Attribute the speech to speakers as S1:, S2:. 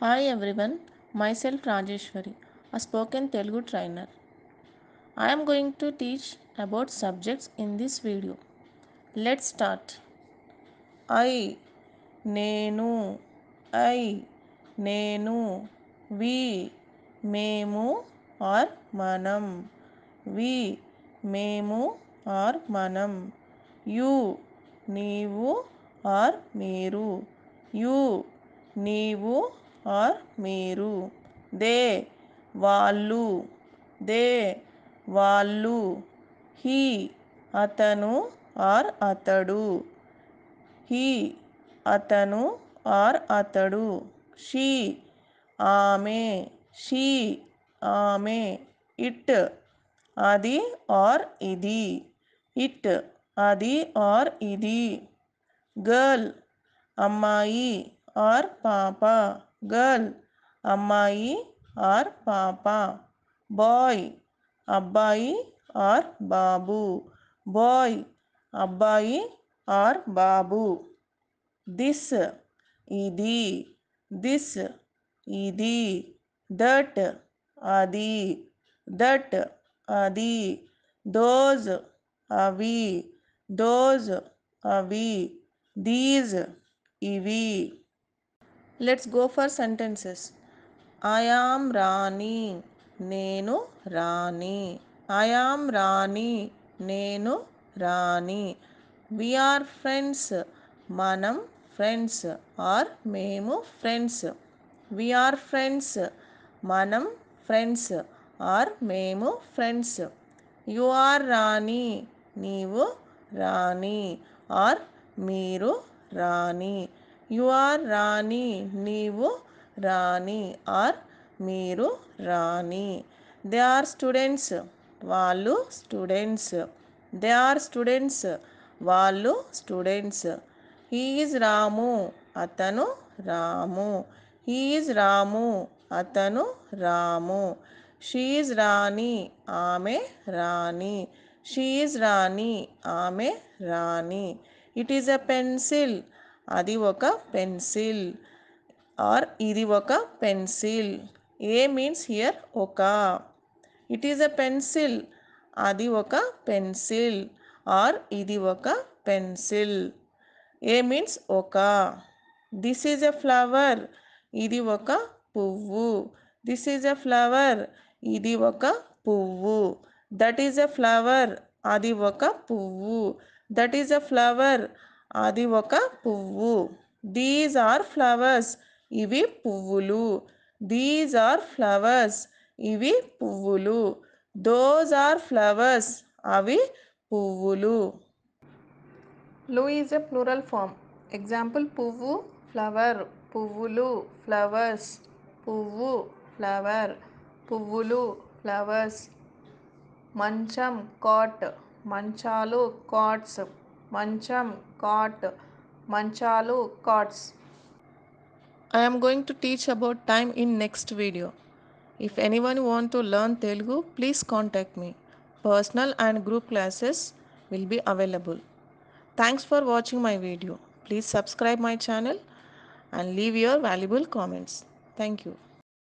S1: Hi everyone, myself Rajeshwari, a spoken Telugu trainer. I am going to teach about subjects in this video. Let's start. I, నేను, I, నేను, we, మేము or మనం, we, మేము or మనం, you, నీవు or మీరు, you, నీవు or మీరు, they, వాళ్ళు, they, వాళ్ళు, he, అతను or అతడు, he, అతను or అతడు, she, ఆమె, she, ఆమె, it, అది or ఇది, it, అది or ఇది, girl, అమ్మాయి or పాప, girl, అమ్మాయి or పాప, boy, అబ్బాయి or బాబు, boy, అబ్బాయి or బాబు, this, ఇది, this, ఇది, that, అది, that, అది, those, అవి, those, అవి, these, ఇవి. Let's go for sentences. I am Rani, నేను రాణి. I am Rani, నేను రాణి. We are friends, మనం ఫ్రెండ్స్ or మేము ఫ్రెండ్స్. We are friends, మనం ఫ్రెండ్స్ or మేము ఫ్రెండ్స్. You are రాణి, నీవు రాణి or మీరు రాణి. You are రాణి, నీవు రాణి or మీరు రాణి. They are students, వాళ్ళు స్టూడెంట్స్. They are students, వాళ్ళు స్టూడెంట్స్. He is రాము, అతను రాము. He is రాము, అతను రాము. She is రాణి, ఆమె రాణి. She is రాణి, ఆమె రాణి. It is a pencil, అది ఒక పెన్సిల్ or ఇది ఒక పెన్సిల్. A means here ఒక. It is a pencil, అది ఒక పెన్సిల్ or ఇది ఒక పెన్సిల్. A means ఒక. This is a flower, ఇది ఒక పువ్వు. This is a flower, ఇది ఒక పువ్వు. That is a flower, అది ఒక పువ్వు. That is a flower, అది ఒక పువ్వు. These are flowers, ఇవి పువ్వులు. These are flowers, ఇవి పువ్వులు. Those are flowers, అవి పువ్వులు. Lu is a plural form. Example, పువ్వు, flower, పువ్వులు, flowers, పువ్వు, flower, పువ్వులు, flowers. మంచం, cot, మంచాలు, cots, మంచం, cot, మంచాలు, cots. I am going to teach about time in next video. If anyone want to learn Telugu, please contact me. Personal and group classes will be available. Thanks for watching my video. Please subscribe my channel and leave your valuable comments. Thank you.